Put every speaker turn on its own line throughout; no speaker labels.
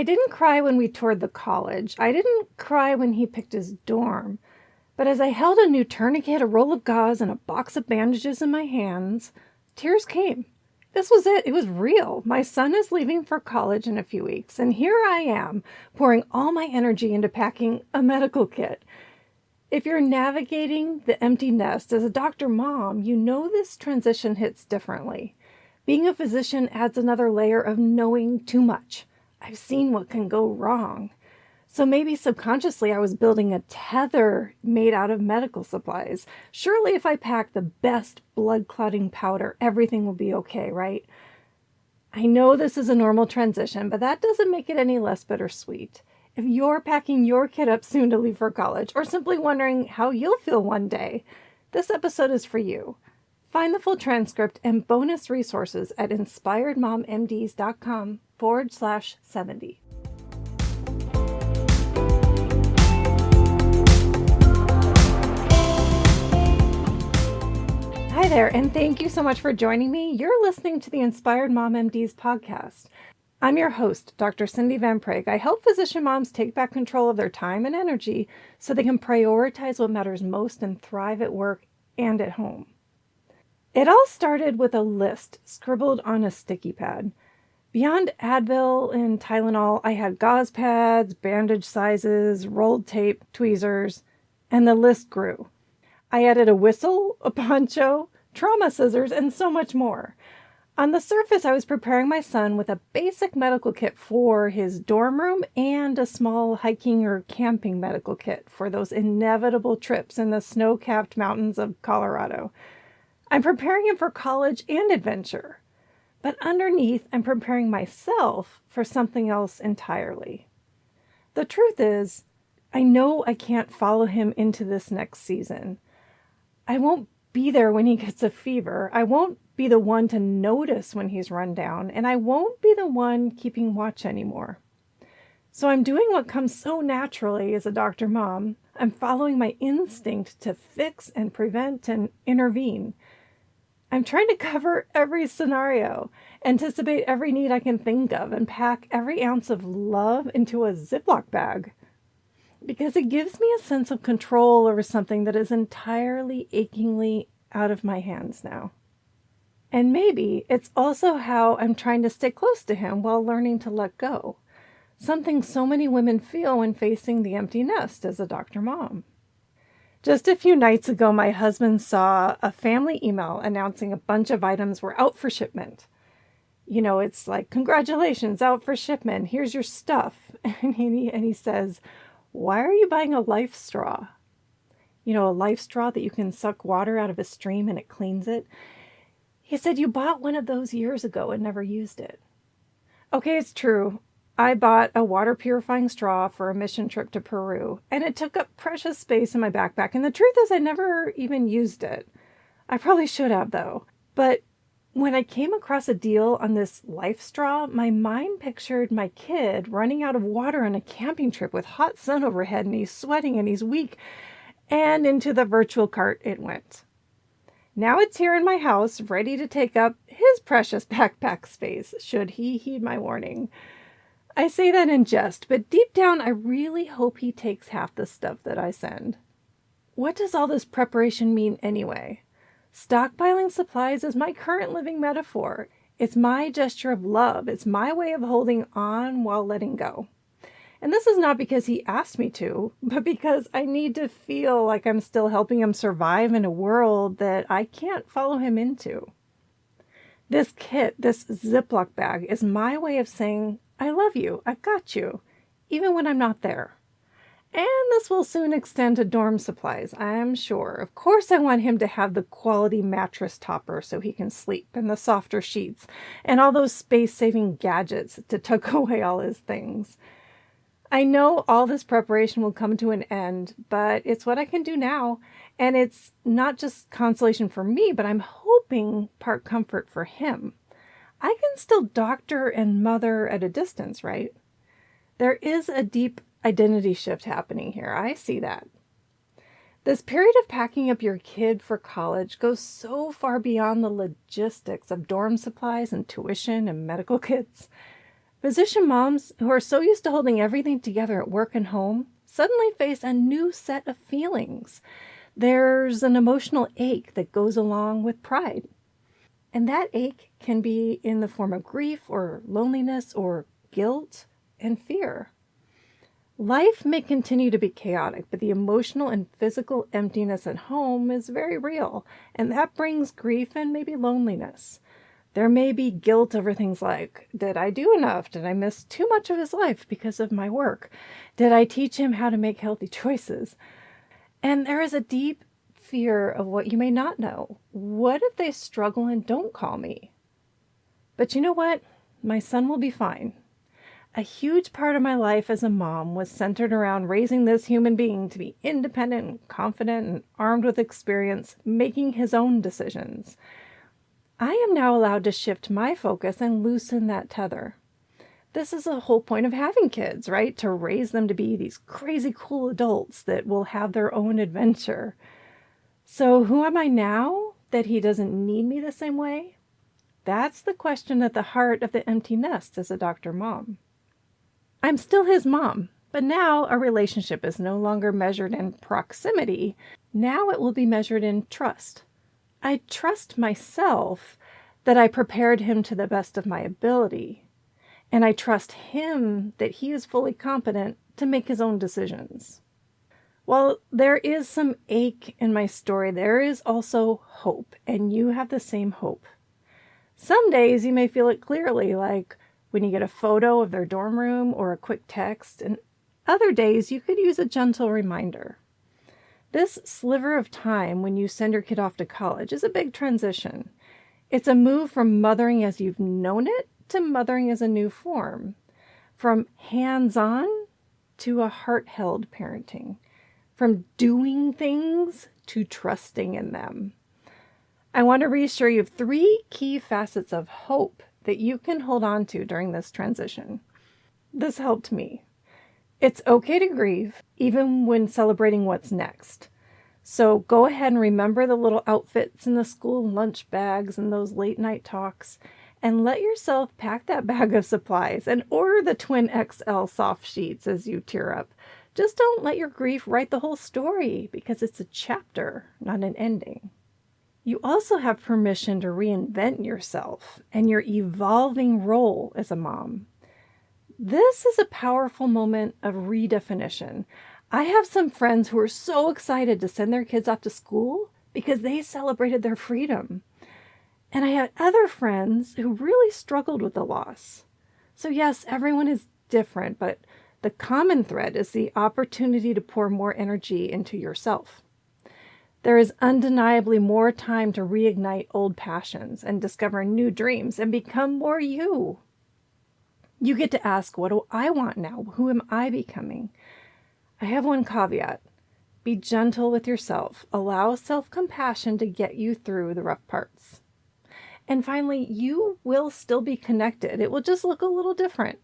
I didn't cry when we toured the college. I didn't cry when he picked his dorm. But as I held a new tourniquet, a roll of gauze, and a box of bandages in my hands, tears came. This was it. It was real. My son is leaving for college in a few weeks, and here I am, pouring all my energy into packing a medical kit. If you're navigating the empty nest as a doctor mom, you know this transition hits differently. Being a physician adds another layer of knowing too much. I've seen what can go wrong. So maybe subconsciously I was building a tether made out of medical supplies. Surely if I pack the best blood clotting powder, everything will be okay, right? I know this is a normal transition, but that doesn't make it any less bittersweet. If you're packing your kid up soon to leave for college, or simply wondering how you'll feel one day, this episode is for you. Find the full transcript and bonus resources at inspiredmommds.com/70. Hi there, and thank you so much for joining me. You're listening to the Inspired Mom MDs podcast. I'm your host, Dr. Cindy Van Prague. I help physician moms take back control of their time and energy so they can prioritize what matters most and thrive at work and at home. It all started with a list scribbled on a sticky pad. Beyond Advil and Tylenol, I had gauze pads, bandage sizes, rolled tape, tweezers, and the list grew. I added a whistle, a poncho, trauma scissors, and so much more. On the surface, I was preparing my son with a basic medical kit for his dorm room and a small hiking or camping medical kit for those inevitable trips in the snow-capped mountains of Colorado. I'm preparing him for college and adventure. But underneath, I'm preparing myself for something else entirely. The truth is, I know I can't follow him into this next season. I won't be there when he gets a fever. I won't be the one to notice when he's run down, and I won't be the one keeping watch anymore. So I'm doing what comes so naturally as a doctor mom. I'm following my instinct to fix and prevent and intervene. I'm trying to cover every scenario, anticipate every need I can think of, and pack every ounce of love into a Ziploc bag. Because it gives me a sense of control over something that is entirely achingly out of my hands now. And maybe it's also how I'm trying to stay close to him while learning to let go. Something so many women feel when facing the empty nest as a doctor mom. Just a few nights ago, my husband saw a family email announcing a bunch of items were out for shipment. You know, it's like, congratulations, out for shipment. Here's your stuff. And he says, why are you buying a life straw? You know, a life straw that you can suck water out of a stream and it cleans it. He said, you bought one of those years ago and never used it. Okay, it's true. I bought a water purifying straw for a mission trip to Peru, and it took up precious space in my backpack. And the truth is I never even used it. I probably should have, though. But when I came across a deal on this life straw, my mind pictured my kid running out of water on a camping trip with hot sun overhead, and he's sweating and he's weak, and into the virtual cart it went. Now it's here in my house, ready to take up his precious backpack space, should he heed my warning. I say that in jest, but deep down I really hope he takes half the stuff that I send. What does all this preparation mean anyway? Stockpiling supplies is my current living metaphor. It's my gesture of love. It's my way of holding on while letting go. And this is not because he asked me to, but because I need to feel like I'm still helping him survive in a world that I can't follow him into. This kit, this Ziploc bag, is my way of saying, I love you, I've got you, even when I'm not there. And this will soon extend to dorm supplies, I'm sure. Of course I want him to have the quality mattress topper so he can sleep, and the softer sheets, and all those space-saving gadgets to tuck away all his things. I know all this preparation will come to an end, but it's what I can do now. And it's not just consolation for me, but I'm hoping part comfort for him. I can still doctor and mother at a distance, right? There is a deep identity shift happening here. I see that. This period of packing up your kid for college goes so far beyond the logistics of dorm supplies and tuition and medical kits. Physician moms who are so used to holding everything together at work and home suddenly face a new set of feelings. There's an emotional ache that goes along with pride. And that ache can be in the form of grief or loneliness or guilt and fear. Life may continue to be chaotic, but the emotional and physical emptiness at home is very real, and that brings grief and maybe loneliness. There may be guilt over things like, did I do enough? Did I miss too much of his life because of my work? Did I teach him how to make healthy choices? And there is a deep fear of what you may not know. What if they struggle and don't call me? But you know what? My son will be fine. A huge part of my life as a mom was centered around raising this human being to be independent and confident and armed with experience, making his own decisions. I am now allowed to shift my focus and loosen that tether. This is the whole point of having kids, right? To raise them to be these crazy cool adults that will have their own adventure. So who am I now that he doesn't need me the same way? That's the question at the heart of the empty nest as a doctor mom. I'm still his mom, but now our relationship is no longer measured in proximity. Now it will be measured in trust. I trust myself that I prepared him to the best of my ability, and I trust him that he is fully competent to make his own decisions. While there is some ache in my story, there is also hope, and you have the same hope. Some days you may feel it clearly, like when you get a photo of their dorm room or a quick text, and other days you could use a gentle reminder. This sliver of time when you send your kid off to college is a big transition. It's a move from mothering as you've known it to mothering as a new form, from hands-on to a heart-held parenting, from doing things to trusting in them. I want to reassure you of 3 key facets of hope that you can hold on to during this transition. This helped me. It's okay to grieve, even when celebrating what's next. So go ahead and remember the little outfits in the school lunch bags and those late night talks, and let yourself pack that bag of supplies and order the twin XL soft sheets as you tear up. Just don't let your grief write the whole story, because it's a chapter, not an ending. You also have permission to reinvent yourself and your evolving role as a mom. This is a powerful moment of redefinition. I have some friends who are so excited to send their kids off to school because they celebrated their freedom. And I had other friends who really struggled with the loss. So yes, everyone is different, but the common thread is the opportunity to pour more energy into yourself. There is undeniably more time to reignite old passions and discover new dreams and become more you. You get to ask, what do I want now? Who am I becoming? I have one caveat. Be gentle with yourself. Allow self-compassion to get you through the rough parts. And finally, you will still be connected. It will just look a little different.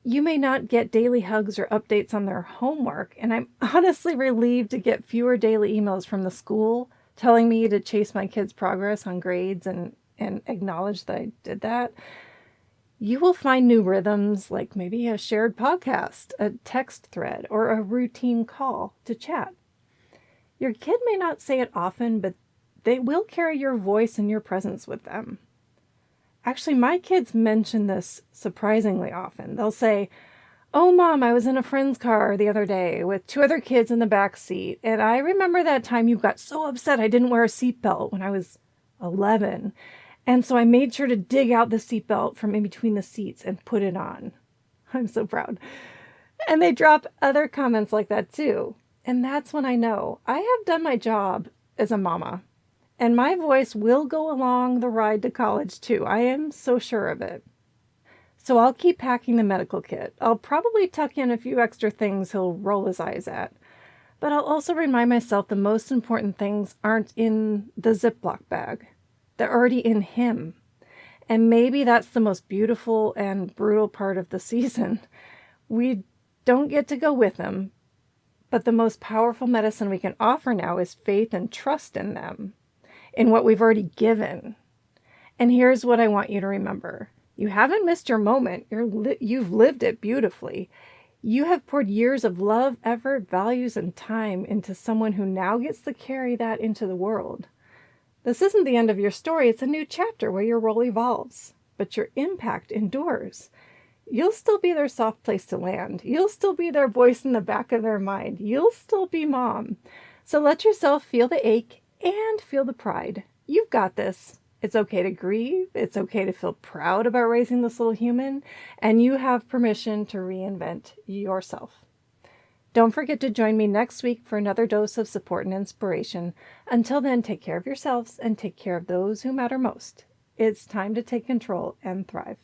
You may not get daily hugs or updates on their homework, and I'm honestly relieved to get fewer daily emails from the school telling me to chase my kids' progress on grades and acknowledge that I did that. You will find new rhythms, like maybe a shared podcast, a text thread, or a routine call to chat. Your kid may not say it often, but they will carry your voice and your presence with them. Actually, my kids mention this surprisingly often. They'll say, "Oh, Mom, I was in a friend's car the other day with 2 other kids in the back seat, and I remember that time you got so upset I didn't wear a seatbelt when I was 11. And so I made sure to dig out the seatbelt from in between the seats and put it on." I'm so proud. And they drop other comments like that too. And that's when I know I have done my job as a mama. And my voice will go along the ride to college too. I am so sure of it. So I'll keep packing the medical kit. I'll probably tuck in a few extra things he'll roll his eyes at. But I'll also remind myself the most important things aren't in the Ziploc bag. They're already in him. And maybe that's the most beautiful and brutal part of the season. We don't get to go with him, but the most powerful medicine we can offer now is faith and trust in them, in what we've already given. And here's what I want you to remember. You haven't missed your moment. You've lived it beautifully. You have poured years of love, effort, values, and time into someone who now gets to carry that into the world. This isn't the end of your story. It's a new chapter where your role evolves, but your impact endures. You'll still be their soft place to land. You'll still be their voice in the back of their mind. You'll still be mom. So let yourself feel the ache and feel the pride. You've got this. It's okay to grieve. It's okay to feel proud about raising this little human, and you have permission to reinvent yourself. Don't forget to join me next week for another dose of support and inspiration. Until then, take care of yourselves and take care of those who matter most. It's time to take control and thrive.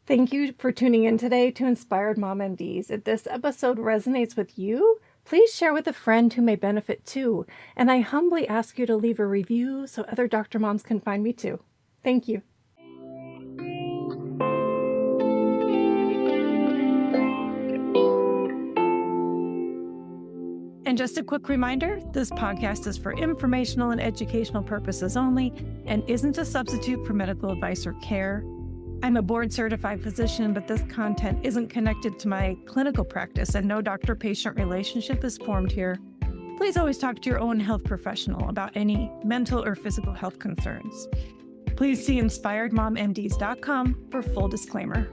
Thank you for tuning in today to Inspired Mom MDs. If this episode resonates with you, please share with a friend who may benefit too. And I humbly ask you to leave a review so other Dr. Moms can find me too. Thank you. And just a quick reminder, this podcast is for informational and educational purposes only and isn't a substitute for medical advice or care. I'm a board-certified physician, but this content isn't connected to my clinical practice and no doctor-patient relationship is formed here. Please always talk to your own health professional about any mental or physical health concerns. Please see inspiredmommds.com for full disclaimer.